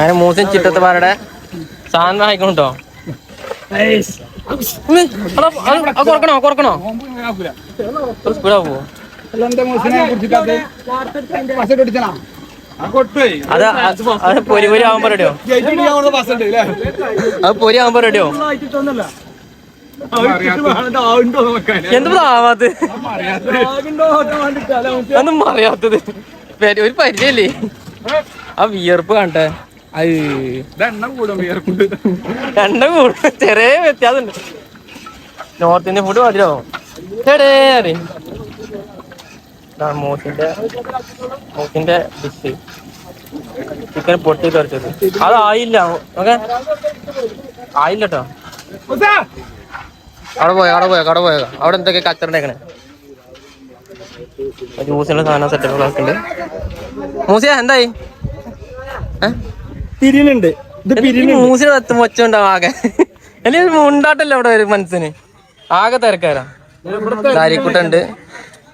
അങ്ങനെ മൂസിൻ ചിട്ടത്തമാരുടെ സാധനം ആയിക്കോട്ടോ. കുറക്കണോ സ്പീഡാ പോവോ? അത് പൊരി പൊരി ആവുമ്പോ റെഡിയോ? അത് പൊരി ആവുമ്പോ റെഡിയോ? എന്താ ആവാത്തത്? ഒന്നും അറിയാത്തത് ഒരു പരിചയല്ലേ? ആ വിയർപ്പ് കണ്ടേ? എണ്ണ കൂടും, ചെറിയ വ്യത്യാസമുണ്ട്. നോർത്ത് ഇന്ത്യൻ ഫുഡ് മതിയാവും. മൂസിന്റെ ഡിഷ് ചിക്കൻ പൊട്ടി തെറിച്ചത്. അത് ആയില്ല. ഓക്കെ, ആയില്ല കേട്ടോ. അവിടെ പോയ അവിടെ എന്തൊക്കെ കച്ചറണ്ടേക്കണേ. ജ്യൂസിനുള്ള സാധനം സെറ്റപ്പ് ഉണ്ട്. മൂസിയ എന്തായി? പിരിയുന്നുണ്ട്. മൂസിന് മൊച്ചുണ്ടാവും ആകെ. അല്ലെങ്കിൽ മുണ്ടാട്ടല്ല ഇവിടെ വരും മനസ്സിന്. ആകെ തിരക്കാരാ. ദാരിക്കുട്ടുണ്ട്,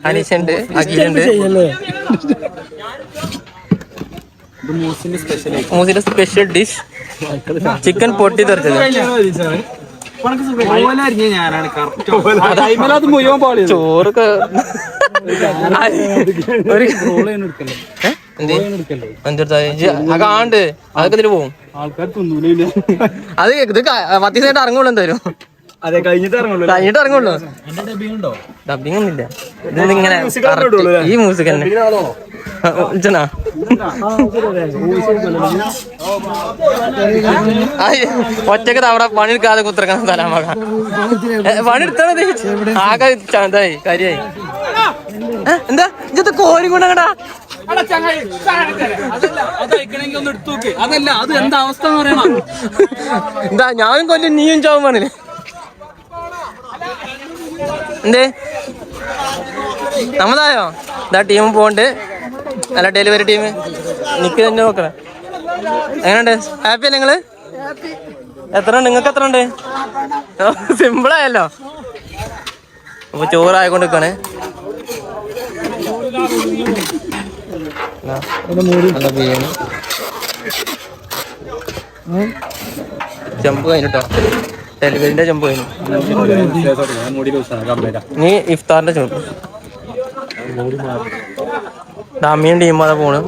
അനീഷുണ്ട്, അഖിലുണ്ട്. മൂസിന്റെ സ്പെഷ്യൽ ഡിഷ് ചിക്കൻ പൊട്ടി തെറിച്ചത്. ചോറൊക്കെ കാണ്ട് അതൊക്കെ ഇതില് പോവും. അത് ഇത് 10 ദിവസമായിട്ട് ഇറങ്ങുള്ളൂ. എന്തായാലും കഴിഞ്ഞിട്ട് ഇറങ്ങുള്ളൂ. ഡബിങ് ഒന്നുമില്ല. ഇതിങ്ങനെ ഈ മ്യൂസിക് തന്നെ ഒറ്റക്ക് അവിടെ പണിയെടുക്കാതെ കുത്തിറക്കണം. സ്ഥലമാക പണിയെടുത്തത് ആകെ ഇതായി കാര്യായി. എന്താ ഇത് കോരി കൊണ്ടങ്ങടാ? എന്താ ഞാനും കൊല്ലും നീയും ചാവും പറഞ്ഞില്ലേ? എന്തേ നമ്മളായോ? ഇതാ ടീം പോണ്ട്. അല്ല ഡെലിവറി ടീം എനിക്ക് തന്നെ നോക്കണേ. എങ്ങനെയുണ്ട്? ഹാപ്പി അല്ലേ നിങ്ങള്? എത്ര ഉണ്ട് നിങ്ങൾക്ക്? എത്ര ഉണ്ട്? സിമ്പിളായല്ലോ. അപ്പൊ ചോറായിക്കൊണ്ട് നിൽക്കാണ്. ജമ്പ് കഴിഞ്ഞിട്ടോ, ഡെലിവറിന്റെ ജമ്പ് കഴിഞ്ഞു. നീ ഇഫ്താറിന്റെ ജമ്പ്. അമ്മീനും ടീമാണ് പോണ്.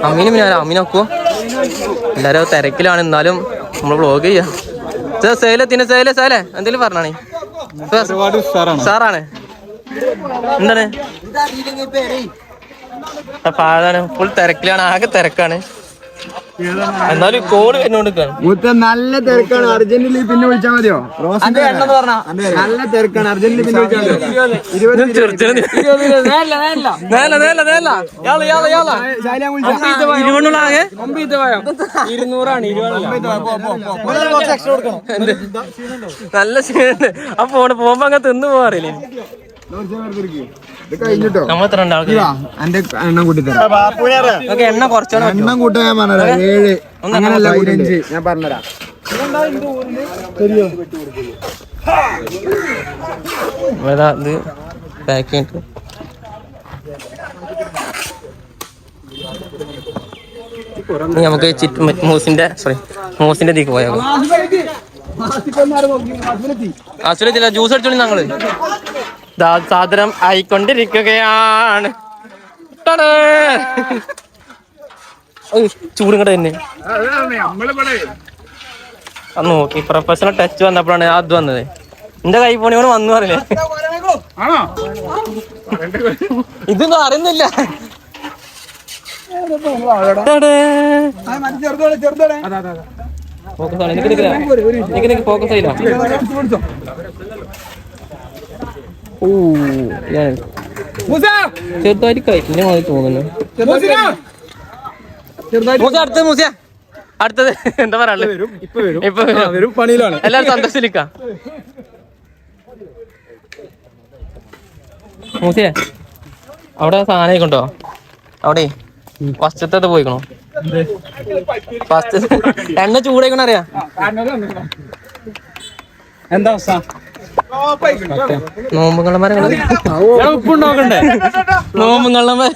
അമ്മീനും പിന്നെ അമ്മീനൊക്കുവോ? എല്ലാരും തിരക്കിലാണ്. എന്നാലും നമ്മള് വ്ളോഗ് ചെയ്യാം. സേലെ എന്തെങ്കിലും പറഞ്ഞാണേ. സാറാണ്. എന്താണ് പാടാണ്. ഫുൾ തിരക്കിലാണ്. ആകെ തിരക്കാണ്. എന്നാലും കോഡ് വരുന്നോണ്ട് നല്ല തിരക്കാണ്. അർജന്റീന പിന്നെ വിളിച്ചാൽ മതിയോ? നല്ല തിരക്കാണ്. അർജന്റീന പിന്നെ നല്ല ക്ഷീണുണ്ട്. ആ പോകുമ്പോ അങ്ങ് തിന്നു പോവാറില്ലേ? എണ്ണ കുറച്ചോണം. എണ്ണം കൂട്ടാൻ ഞാൻ പറഞ്ഞ 7 അങ്ങനല്ല 5 ഞാൻ പറഞ്ഞുതരാം. ഇത് പാക്ക് ചെയ്തിട്ട് നമുക്ക് മൂസിന്റെ തീക്ക് പോയാ അസുരത്തില്ല. ജ്യൂസ് അടിച്ചോളി. ഞങ്ങള് സാധനം ആയിക്കൊണ്ടിരിക്കുകയാണ്. ചൂടും കൂടെ തന്നെ നോക്കി. പ്രൊഫഷണൽ ടച്ച് വന്നപ്പോഴാണ് അത് വന്നത്. എന്റെ കൈ പോണിയോട് വന്നു പറഞ്ഞില്ലേ? ഇതൊന്നും അറിയുന്നില്ല. ഫോക്കസ് ചെയ്യില്ല. ചെറുതായിട്ട് കഴിക്കുന്ന മാതിരി തോന്നുന്നു. അടുത്തത് എന്താ പറയാ? ഇപ്പൊ പണിയിലാണ്. എല്ലാരും സന്തോഷിച്ചിരിക്കാം. മൂസിയെ അവിടെ സാധനം കൊണ്ടോ? അവിടെ ഫസ്റ്റത്തെ പോയിക്കണോ? ഫസ്റ്റ് എണ്ണ ചൂടായിക്കണ അറിയാ? എന്താ അവസ്ഥ? നോമ്പും കള്ളന്മാരെ ഉപ്പുണ്ടാക്കണ്ടേ? നോമ്പും കള്ളന്മാർ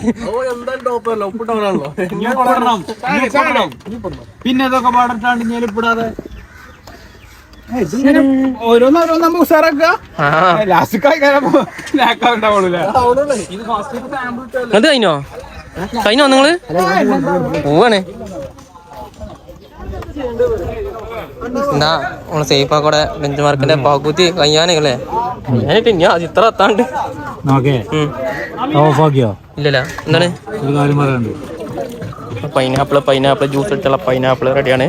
പിന്നെ ഇതൊക്കെ പാടിട്ടാണ്ട് ഞെലിപ്പിടാതെ ഓരോന്നോരോന്ന് ഉസാറാക്കുക. അത് കഴിഞ്ഞോ? കഴിഞ്ഞോ നിങ്ങള് പോവാണ്? എന്താ നമ്മള് സേഫാക്കൂടെ ബെഞ്ച് മാർക്കിന്റെ പകുതി കഴിയാനല്ലേ? ഞാനിട്ട് ഇനി അത് ഇത്ര എത്താണ്ട് ഇല്ലല്ല. എന്താണ് പൈനാപ്പിള് ജ്യൂസ് എടുത്തുള്ള പൈനാപ്പിള് റെഡിയാണ്.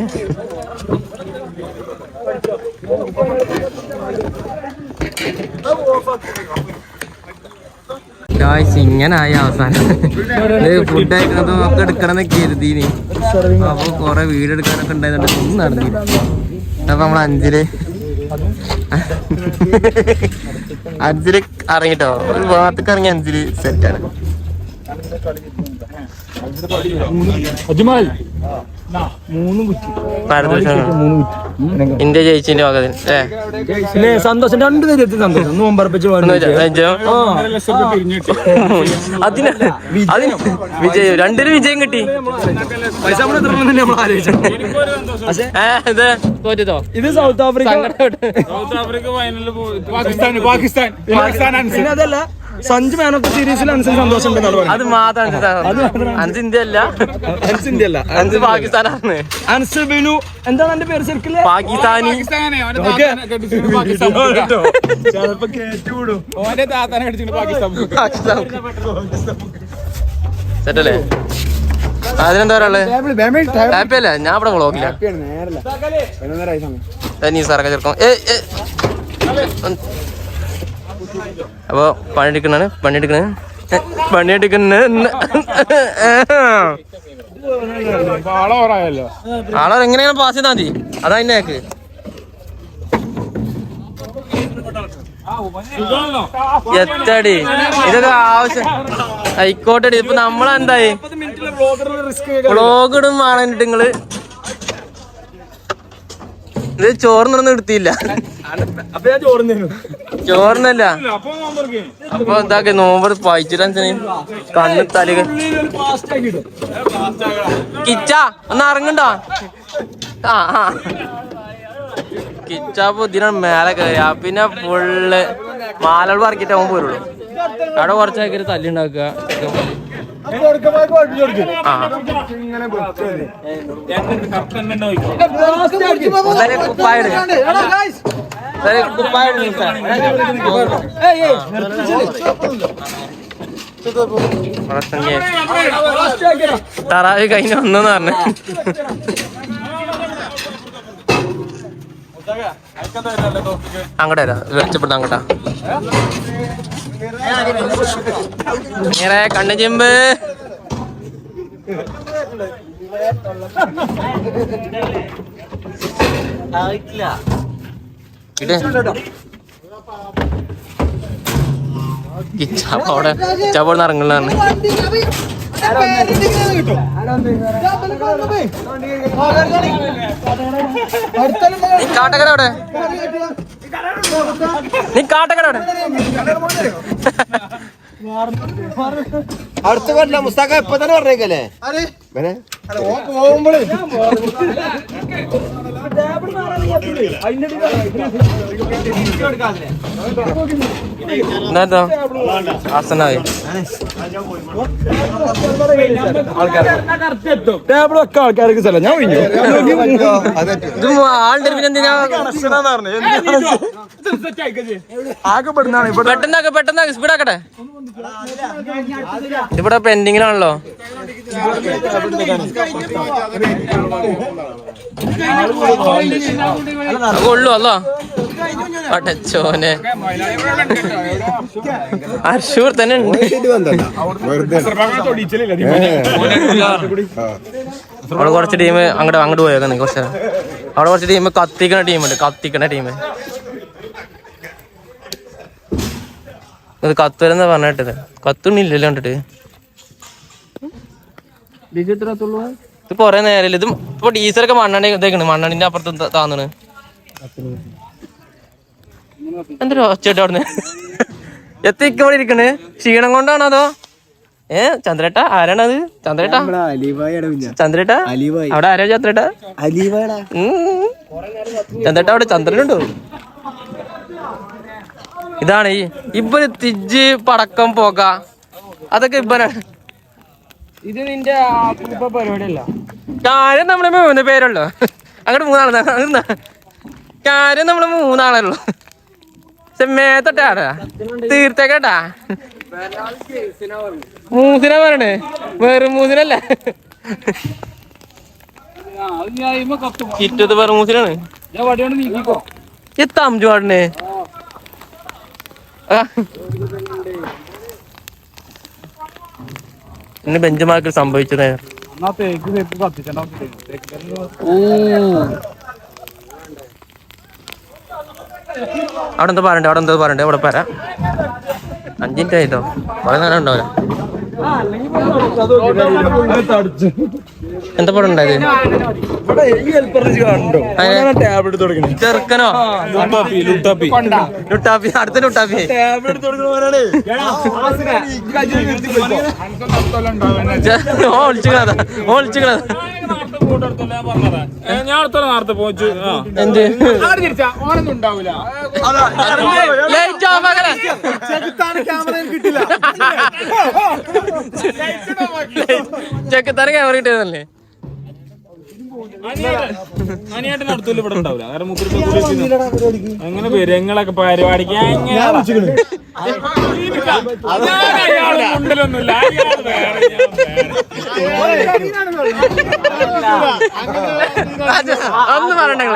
ഇങ്ങനായ അവസാനം ഫുഡ് കഴിക്കണതും ഒക്കെ എടുക്കണമെന്ന് കരുതീന്. അപ്പൊ കൊറേ വീഡിയോ എടുക്കാനൊക്കെ ഉണ്ടായതുകൊണ്ട് ഒന്നും നടന്നില്ല. അപ്പൊ നമ്മള് അഞ്ചില് ഇറങ്ങിട്ടോ, ഒരു ഭാഗത്തേക്ക് ഇറങ്ങി 5 സെറ്റാണ്. ഇന്ത്യ ജയിച്ചതിന്റെ വകതിൽ സന്തോഷം. 2 തരത്തിൽ സന്തോഷം. അതിന് വിജയം, 2 വിജയം കിട്ടി. തോറ്റോ? ഇത് സൗത്ത് ആഫ്രിക്ക ഫൈനലിൽ അതല്ല സഞ്ജു മാൻ ഓഫ് ദ സീരീസിൽ അൻസിൽ സന്തോഷം. അത് മാത്രം അൻസ് ഇന്ത്യ അല്ല, അൻസ് പാകിസ്ഥാനാണ്. അൻസ് ബിനു എന്താണ് എന്റെ പേര് ശരിക്കില്ല? പാകിസ്ഥാനി. സെറ്റല്ലേ? അതിനെന്താ പറയാ? ഹാപ്പി അല്ലേ? ഞാൻ ഇവിടെ വ്ളോഗില്ല. നീ സാറൊക്കെ ചെറുപ്പം അപ്പൊ പണിയെടുക്കുന്ന ആളെ എങ്ങനെയാണ് പാസ് ചെയ്താൽ മതി. അതാ അതിനേക്ക് എത്തടി ഇതൊക്കെ ആവശ്യം ആയിക്കോട്ടെ. ഇപ്പൊ നമ്മളെന്തായി വ്ളോഗ് ഇടും വേണിട്ട് നിങ്ങള് ഇത് ചോറിനൊന്നും എടുത്തില്ല. ചോറിനല്ല അപ്പൊ ഇതാക്കി നോമ്പ് വായിച്ചിട്ട് കണ്ണ് തലക കിച്ച ഒന്ന് ഇറങ്ങണ്ടോ? കിച്ചാപ്പ് ഇതിനാണ് മേലെ കയറിയ പിന്നെ ഫുള്ള് മാലകൾ പറക്കിട്ട് അവൻ പോരുള്ളൂ. അവിടെ കുറച്ചാക്കി തല്ലി ഉണ്ടാക്കുക. തറാവി കഴിഞ്ഞ ഒന്നെന്ന് പറഞ്ഞു. അങ്ങോട്ട് വരാം, വെച്ചപ്പെടുത്ത അങ്ങോട്ടാ. നേരെ കണ്ണു ചെമ്പ് അവിടെ ചപ്പോന്ന് ഇറങ്ങലാണ്. നീ കാട്ടക്കര അവിടെ, നീ കാട്ടക്കര അവിടെ. അടുത്ത കൊല്ല മുസ്താഖ ഇപ്പൊ തന്നെ പറഞ്ഞേക്കല്ലേ പോകുമ്പോഴേ ആസനായി ടേബിളൊക്കെ ആൾക്കാർക്ക് സ്ഥലം ഞാൻ ഇത് ആളുടെ എന്തിനാ ആകെ പെടുന്നാണ്. പെട്ടെന്നാക്കെ പെട്ടെന്നാക്കെ സ്പീഡാക്കട്ടെ. ഇവിടെ പെൻഡിങ്ങിലാണല്ലോ. കൊള്ളു അല്ലോ പടച്ചോനെ. അർഷൂർ തന്നെ ഉണ്ട്. അവിടെ കുറച്ച് ടീം അങ്ങോട്ട് പോയേക്കാ. കുറച്ച് അവിടെ കുറച്ച് ടീം കത്തിക്കണ ടീം. ഇത് കത്തുവരെന്നാ പറഞ്ഞിട്ടത്. കത്തുണ്ണില്ലല്ലോ കണ്ടിട്ട്. ഇത് കൊറേ നേരം ഇത് ഇപ്പൊ ഡീസലൊക്കെ മണ്ണാണ്ടി ഇതേക്കണ്. മണ്ണാണ്ടിന്റെ അപ്പുറത്ത് താന്നാണ്. എന്തൊരു ഒച്ചട്ടോ അവിടുന്ന് എത്തിക്കോടെ ഇരിക്കണ് ക്ഷീണം കൊണ്ടാണോ അതോ ചന്ദ്രേട്ട ആരാണത് ചന്ദ്രേട്ട ചന്ദ്രേട്ട അവിടെ ആരാ ചന്ദ്രേട്ട ചന്ദ്രേട്ട അവിടെ ചന്ദ്രനുണ്ടോ ഇതാണ് ഇവര് തിജ് പടക്കം പോക അതൊക്കെ ഇവനാണ് ഇത് നിന്റെ പരിപാടിയല്ല കാര്യം നമ്മളെ 3 പേരുള്ളൂ അങ്ങോട്ട് 3 ആളാ കാര്യം നമ്മള് 3 ആളുള്ളൂ മേത്തോട്ടാ തീർത്തേക്കട്ടാ മൂസിനാ പറയണേ വേറെ മൂസിനല്ല കിറ്റത് വേറെ മൂസിനാണ് എത്താം പാടണേ ഇന്ന് ബെഞ്ച് മാർക്കിൽ സംഭവിച്ചത് അവിടെ എന്താ പറയണ്ടേ ഇവിടെ പറയാ 5 മിനിറ്റ് ആയിട്ടോ കുറെ നേരം ഉണ്ടാവില്ല എന്താ പടം ഉണ്ടായത് ചെറുക്കനോ ലുട്ടാപ്പി അടുത്ത ലുട്ടാപ്പി ഞാൻ നേരത്തെ പോച്ചു എന്ത് ചെക്കത്താൻ ക്യാമറ കിട്ടിയതല്ലേ അനിയേട്ടൻ അടുത്തല്ല ഇവിടെ ഉണ്ടാവില്ല കാരണം അങ്ങനെ പെരങ്ങളൊക്കെ പരിപാടിക്ക് ഉണ്ടല്ലൊന്നുമില്ല ഒന്ന് പറയണ്ടേ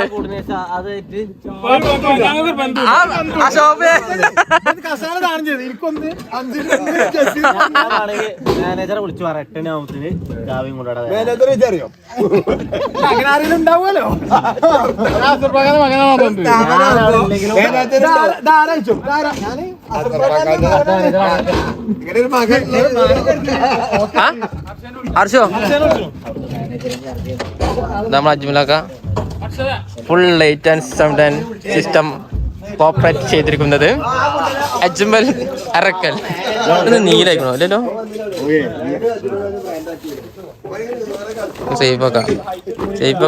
മാനേജറെ വിളിച്ചു പറ 8 ആവുമ്പത്തിന് കാവ്യം കൊണ്ടാടാ അറിയോ അങ്ങനെ ആരെങ്കിലും ഉണ്ടാവുമല്ലോ ഹർഷോ നമ്മൾ അജ്മലൊക്കെ full light and sound and system cooperate ചെയ്തിരിക്കുന്നത് അജ്മൽ അറക്കൽ നീലായിക്കണോ അല്ലല്ലോ സേഫ്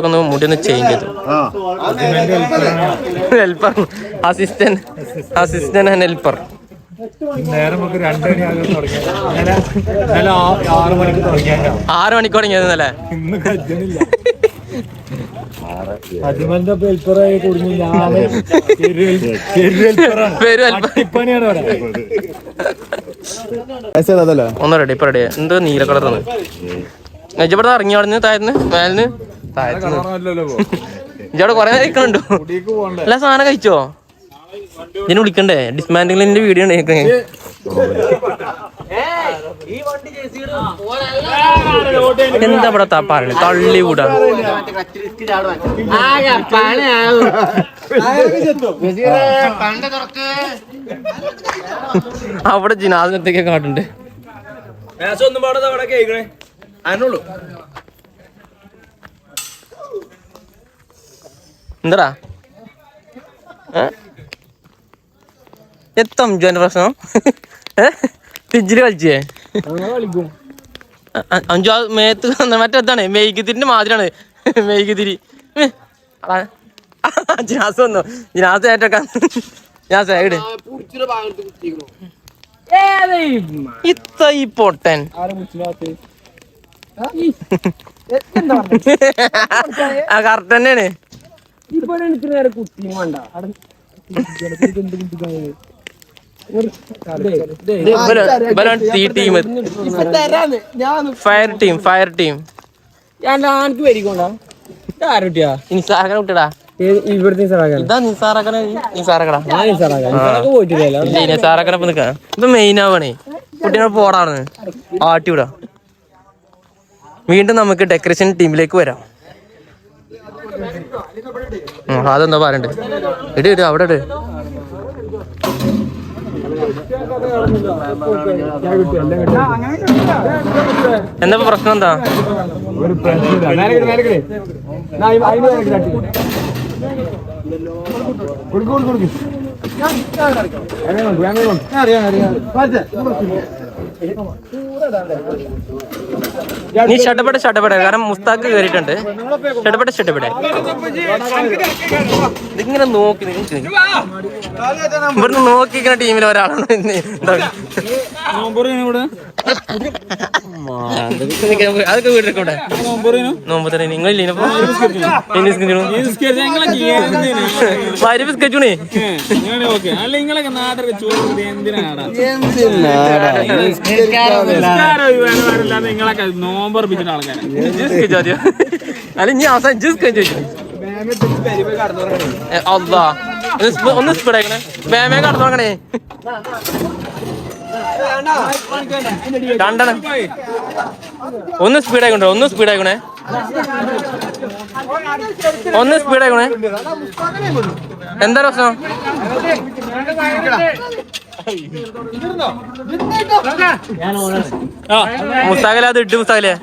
ഒന്ന് മുടി ഒന്ന് ചേഞ്ച് ചെയ്തു ഹെൽപ്പർ അസിസ്റ്റന്റ് ആൻഡ് ഹെൽപ്പർ നേരം 2 മണിക്ക് 6 മണിക്ക് തുടങ്ങിയതല്ലേ ഇന്ന് കജ്ജനില്ല അജ്മലിന്റെ ഹെൽപ്പറായി കുടുങ്ങി ഒന്ന് റെഡി ഇപ്പൊ റെഡി എന്തോ നീല കളറാണ് ഇവിടെ ഇറങ്ങി അവിടെ നിന്ന് താഴ്ന്ന് മേലിന്ന് ഇജവിടെ കൊറേ കഴിക്കണുണ്ടോ എല്ലാ സാധനം കഴിച്ചോ ഇതിന് വിളിക്കണ്ടേ ഡിസ്മാൻഡിലിന്റെ വീഡിയോ ഉണ്ട് എന്താ ഇവിടെ പറയണേ തള്ളി കൂടാ അവിടെ ജിനാദിനത്തേക്ക് കാട്ടുണ്ട് എന്താടാ എത്തും ജോന്റെ പ്രശ്നം തിജിരി കളിച്ചേ അഞ്ചോ മേത്ത് മറ്റെത്താണ് മെയ്കുതിരിന്റെ മാതിരിയാണ് മെയ്കുതിരി ജിനാസ് വന്നു ജിനാസ് ഏറ്റൊക്കെ ഞാൻ സൈഡ് ഇത്ത ഈ പൊട്ടൻ കറക്റ്റ് തന്നെയാണ് ഫയർ ടീം നിസാറക്കനെ വിട്ടടാ നിസാറക്കനെ നിക്കാ ഇപ്പൊ മെയിൻ ആവണേ കുട്ടീനെ പോടാണ് ആട്ടിവിടാ വീണ്ടും നമുക്ക് ഡെക്കറേഷൻ ടീമിലേക്ക് വരാം അതെന്താ പറയണ്ടേ ഇട് അവിടെ ഇട് എന്താ പ്രശ്നം എന്താ നീ ഷട്ടപ്പെടെ കാരണം മുസ്താഖ് കയറിയിട്ടുണ്ട്. ഷട്ടപ്പെടെ ഇതിങ്ങനെ നോക്കി ഇവിടുന്ന് നോക്കിക്കുന്ന ടീമിൽ ഒരാളാണ്. അതൊക്കെ വീട്ടിലേക്കൂടെ നോമ്പത്തര നിങ്ങളില്ലേ സ്കെച്ചൂണേ നിങ്ങളൊക്കെ നോമ്പർപ്പിച്ചിട്ട് ആൾക്കാരെ അല്ല ഇനി അവസാനം ചോദിച്ചു ഒന്ന് സ്പീഡ് ആയിക്കണേ. വേമേ കടന്നു തുടങ്ങണേ. കണ്ടണം ഒന്ന് സ്പീഡ് ആയിക്കോട്ടെ. ഒന്ന് സ്പീഡ് ആയിക്കണേ. എന്താ പ്രശ്നം? മുസ്താഖല അത് ഇട്ട് മുസ്താഖലേ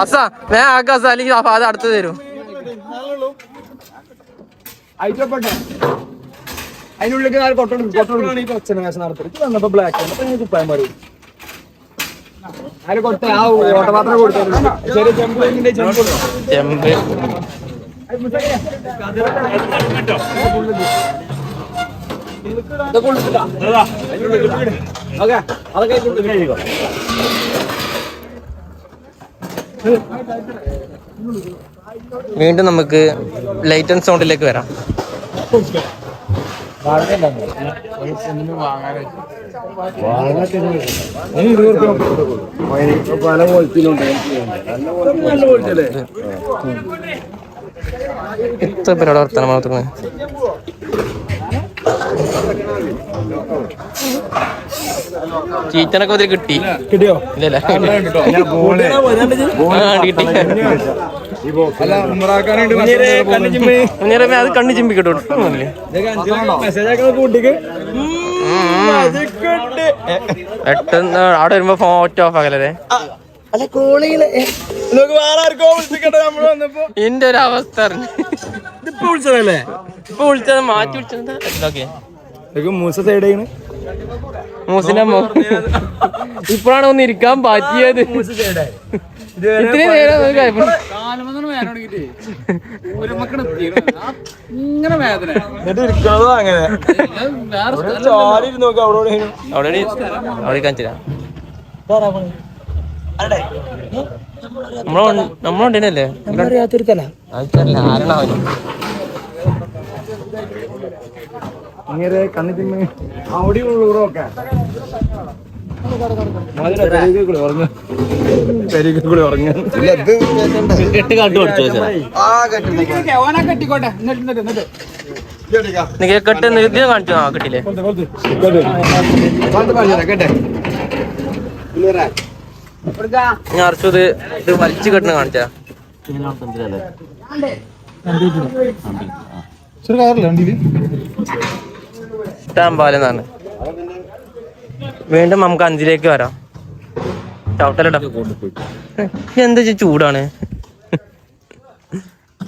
അസ വേ ആക്കാസ അല്ലെങ്കിൽ അത് അടുത്ത് തരും. അതിനുള്ളിലേക്ക് വന്നപ്പോ ബ്ലാക്ക് കുപ്പായം പറയും അതിന് കൊടുത്ത ആ ഓട്ടപാത്രം കൊടുത്തു. ചെറിയ ചെമ്പ് വീണ്ടും നമുക്ക് ലൈറ്റ് ആൻഡ് സൗണ്ടിലേക്ക് വരാം. പല കോളത്തിലുണ്ട്. എത്ര പേരോട് വർത്തമാനം മാത്രമേ ചീറ്റനൊക്കെ ഒത്തിരി കിട്ടിയോ? ഇല്ലല്ല കിട്ടി. അത് കണ്ണു ചിമ്പിക്കട്ടോ. പെട്ടെന്ന് അവിടെ വരുമ്പോ ഫോട്ടോ ഓഫ് ആകലേ. എന്റെ ഒരു അവസ്ഥ ഇപ്പൊ വിളിച്ചത് മാറ്റി വിളിച്ചത്. മൂസിന്റെ ഇപ്പോഴാണ് ഒന്ന് ഇരിക്കാൻ പറ്റിയത്. ഇത്രയും നേരം അവിടെ കാണിച്ചില്ല. നമ്മളുണ്ടല്ലേ ആരണാവനും ഇങ്ങനെ കണ്ണിന് അവിടെയുള്ളൂറൊക്കെ കെട്ട് കാട്ടു പഠിച്ചു കെട്ട് നിർത്തിയ കാണിച്ചു. ആ കെട്ടില്ലേ ഞാൻ അർച്ചത് ഇത് വലിച്ചു കെട്ടണ കാണിച്ചാ. ഇഷ്ടം പോലെ എന്നാണ്. വീണ്ടും നമുക്ക് 5 വരാം. ചവിട്ടലട എന്താ ചൂടാണ്.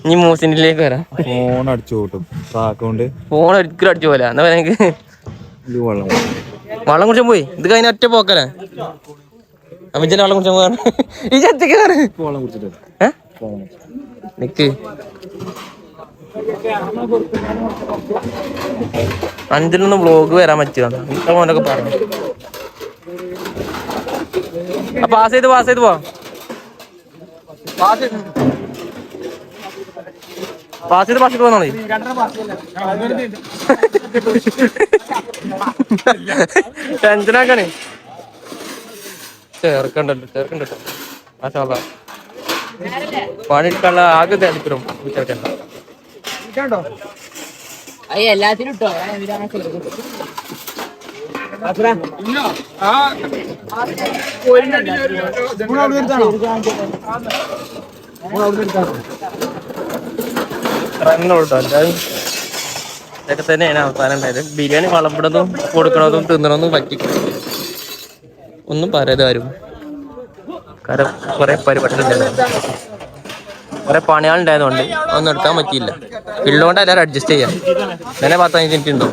ഇനി മൂസിനിലേക്ക് വരാം. ഫോൺ അടിച്ചു ഫോൺ ഒരിക്കലും അടിച്ചു പോലെ. എന്നാ എനിക്ക് വെള്ളം കുടിച്ചാൻ പോയി. ഇത് കഴിഞ്ഞ ഒറ്റ പോക്കല്ലേ അമ്മച്ചന്റെ വെള്ളം കുടിച്ചാൻ പോകാണ്. ഈ ചത്തിക്കാണ് നിക്ക് 5 വ്ലോഗ് വരാൻ പറ്റിയതാണ്. ഇത്ര മോനൊക്കെ പറഞ്ഞു. പാസ് ചെയ്ത് പോ. പാസ് ചെയ്ത് പോന്നോളി. ടെൻഷനാക്കാണ്. ചേർക്കണ്ടല്ലോ മാഷാഅല്ലാഹ്. പണിയെടുക്കാനുള്ള ആകെ തെളിപ്പിടും ചേർക്കണ്ട. എല്ലാത്തിനും ഇട്ടോ. ഇതൊക്കെ തന്നെയാണ് അവസാനം ഉണ്ടായത്. ബിരിയാണി വളമ്പിടതും കൊടുക്കണതും തിന്നണതും പറ്റിക്കും ഒന്നും പറയാതെ ആരും. കാരണം കുറെ പരിപാടികളുണ്ടായിരുന്നു. കുറെ പണികളുണ്ടായതുകൊണ്ട് ഒന്നും എടുക്കാൻ പറ്റിയില്ല. ഉള്ളതുകൊണ്ട് എല്ലാവരും അഡ്ജസ്റ്റ് ചെയ്യാം. തന്നെ 15 മിനിറ്റ് ഉണ്ടോ.